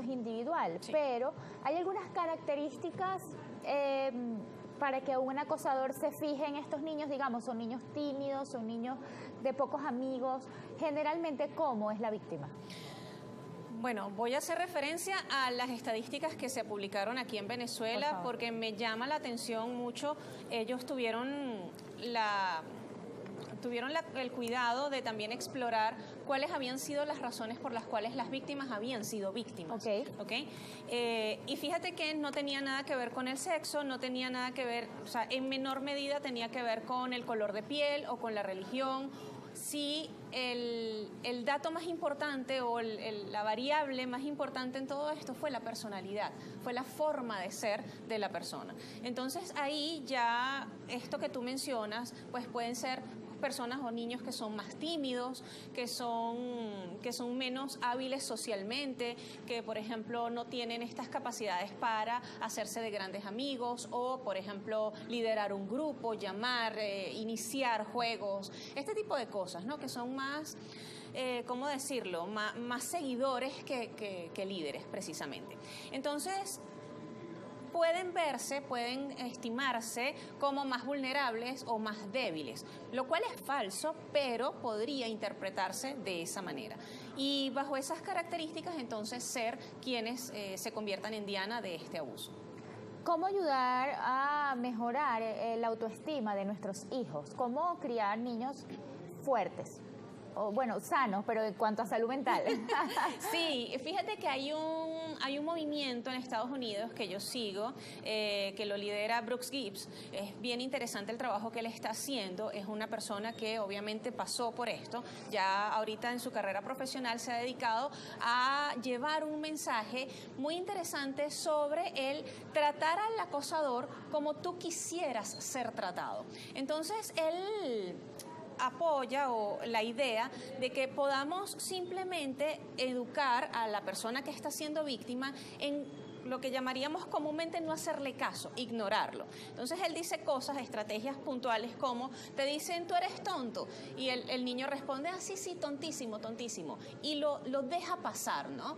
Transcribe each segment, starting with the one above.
es individual, Sí. pero hay algunas características para que un acosador se fije en estos niños, digamos, son niños tímidos, son niños de pocos amigos. Generalmente, ¿cómo es la víctima? Bueno, voy a hacer referencia a las estadísticas que se publicaron aquí en Venezuela porque me llama la atención mucho. Ellos tuvieron el cuidado de también explorar cuáles habían sido las razones por las cuales las víctimas habían sido víctimas. ¿Okay? Y fíjate que no tenía nada que ver con el sexo, no tenía nada que ver, o sea, en menor medida tenía que ver con el color de piel o con la religión. Sí, el dato más importante o la variable más importante en todo esto fue la personalidad, fue la forma de ser de la persona. Entonces ahí ya esto que tú mencionas, pues pueden ser personas o niños que son más tímidos, que son menos hábiles socialmente, que por ejemplo no tienen estas capacidades para hacerse de grandes amigos o por ejemplo liderar un grupo, llamar, iniciar juegos, este tipo de cosas, ¿no? Que son más, ¿cómo decirlo? Más seguidores que líderes precisamente. Entonces, pueden estimarse como más vulnerables o más débiles, lo cual es falso, pero podría interpretarse de esa manera. Y bajo esas características, entonces, ser quienes se conviertan en diana de este abuso. ¿Cómo ayudar a mejorar la autoestima de nuestros hijos? ¿Cómo criar niños fuertes? O, bueno, sanos, pero en cuanto a salud mental. Sí, fíjate que hay un movimiento en Estados Unidos que yo sigo, que lo lidera Brooks Gibbs. Es bien interesante el trabajo que él está haciendo. Es una persona que obviamente pasó por esto. Ya ahorita en su carrera profesional se ha dedicado a llevar un mensaje muy interesante sobre el tratar al acosador como tú quisieras ser tratado. Entonces, él apoya la idea de que podamos simplemente educar a la persona que está siendo víctima en lo que llamaríamos comúnmente no hacerle caso, ignorarlo. Entonces él dice cosas, estrategias puntuales como te dicen tú eres tonto y el niño responde sí, tontísimo, tontísimo y lo deja pasar, ¿no?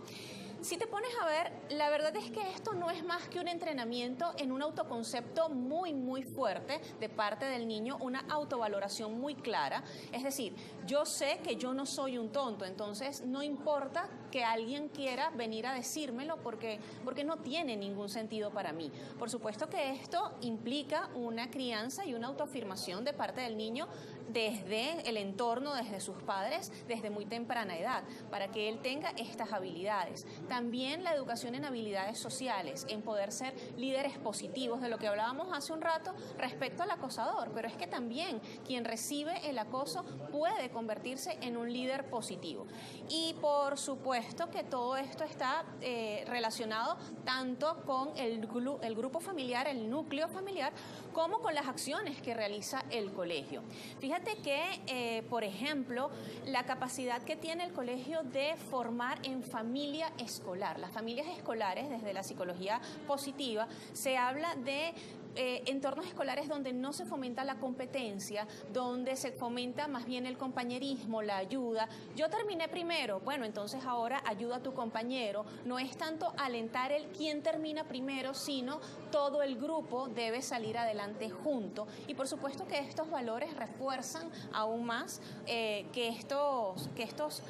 Si te pones a ver, la verdad es que esto no es más que un entrenamiento en un autoconcepto muy, muy fuerte de parte del niño, una autovaloración muy clara. Es decir, yo sé que yo no soy un tonto, entonces no importa que alguien quiera venir a decírmelo porque no tiene ningún sentido para mí. Por supuesto que esto implica una crianza y una autoafirmación de parte del niño desde el entorno, desde sus padres, desde muy temprana edad, para que él tenga estas habilidades. También la educación en habilidades sociales, en poder ser líderes positivos, de lo que hablábamos hace un rato respecto al acosador, pero es que también quien recibe el acoso puede convertirse en un líder positivo. Y por supuesto que todo esto está relacionado tanto con el grupo familiar, el núcleo familiar, como con las acciones que realiza el colegio. Fíjate que, por ejemplo, la capacidad que tiene el colegio de formar en familia escolar. Las familias escolares, desde la psicología positiva, se habla de entornos escolares donde no se fomenta la competencia, donde se fomenta más bien el compañerismo, la ayuda. Yo terminé primero, bueno, entonces ahora ayuda a tu compañero. No es tanto alentar el quién termina primero, sino todo el grupo debe salir adelante junto. Y por supuesto que estos valores refuerzan aún más que estos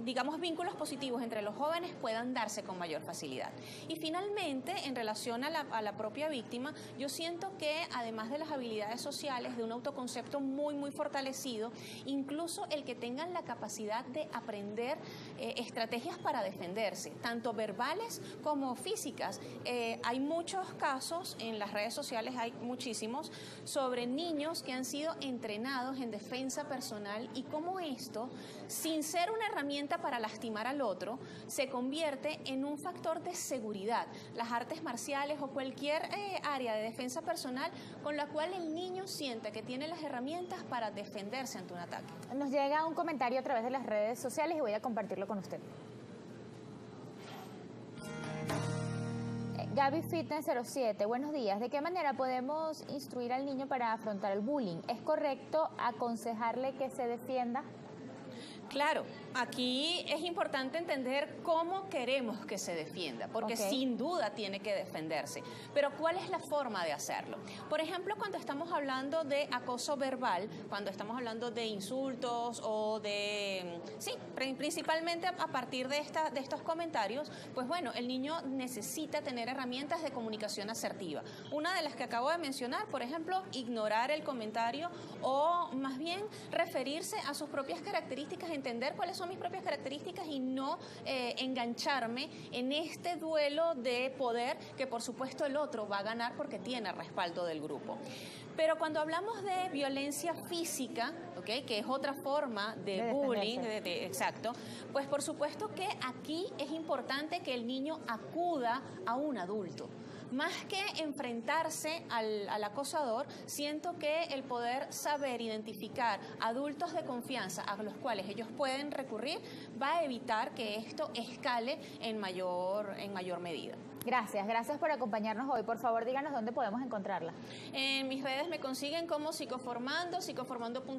digamos, vínculos positivos entre los jóvenes puedan darse con mayor facilidad. Y finalmente, en relación a la propia víctima, yo siento que además de las habilidades sociales, de un autoconcepto muy, muy fortalecido, incluso el que tengan la capacidad de aprender estrategias para defenderse, tanto verbales como físicas. Hay muchos casos, en las redes sociales hay muchísimos, sobre niños que han sido entrenados en defensa personal y cómo esto, sin ser una herramienta para lastimar al otro, se convierte en un factor de seguridad. Las artes marciales o cualquier área de defensa personal con la cual el niño sienta que tiene las herramientas para defenderse ante un ataque. Nos llega un comentario a través de las redes sociales y voy a compartirlo con usted. Gaby Fitness 07, buenos días. ¿De qué manera podemos instruir al niño para afrontar el bullying? ¿Es correcto aconsejarle que se defienda? Claro, aquí es importante entender cómo queremos que se defienda, porque sin duda tiene que defenderse. Pero ¿cuál es la forma de hacerlo? Por ejemplo, cuando estamos hablando de acoso verbal, cuando estamos hablando de insultos o de... Sí, principalmente a partir de estos comentarios, pues bueno, el niño necesita tener herramientas de comunicación asertiva. Una de las que acabo de mencionar, por ejemplo, ignorar el comentario o más bien referirse a sus propias características, entender cuáles son mis propias características y no engancharme en este duelo de poder que por supuesto el otro va a ganar porque tiene respaldo del grupo. Pero cuando hablamos de violencia física, ¿okay?, que es otra forma de bullying, exacto, pues por supuesto que aquí es importante que el niño acuda a un adulto. Más que enfrentarse al acosador, siento que el poder saber identificar adultos de confianza a los cuales ellos pueden recurrir va a evitar que esto escale en mayor medida. Gracias por acompañarnos hoy. Por favor, díganos dónde podemos encontrarla. En mis redes me consiguen como psicoformando.com.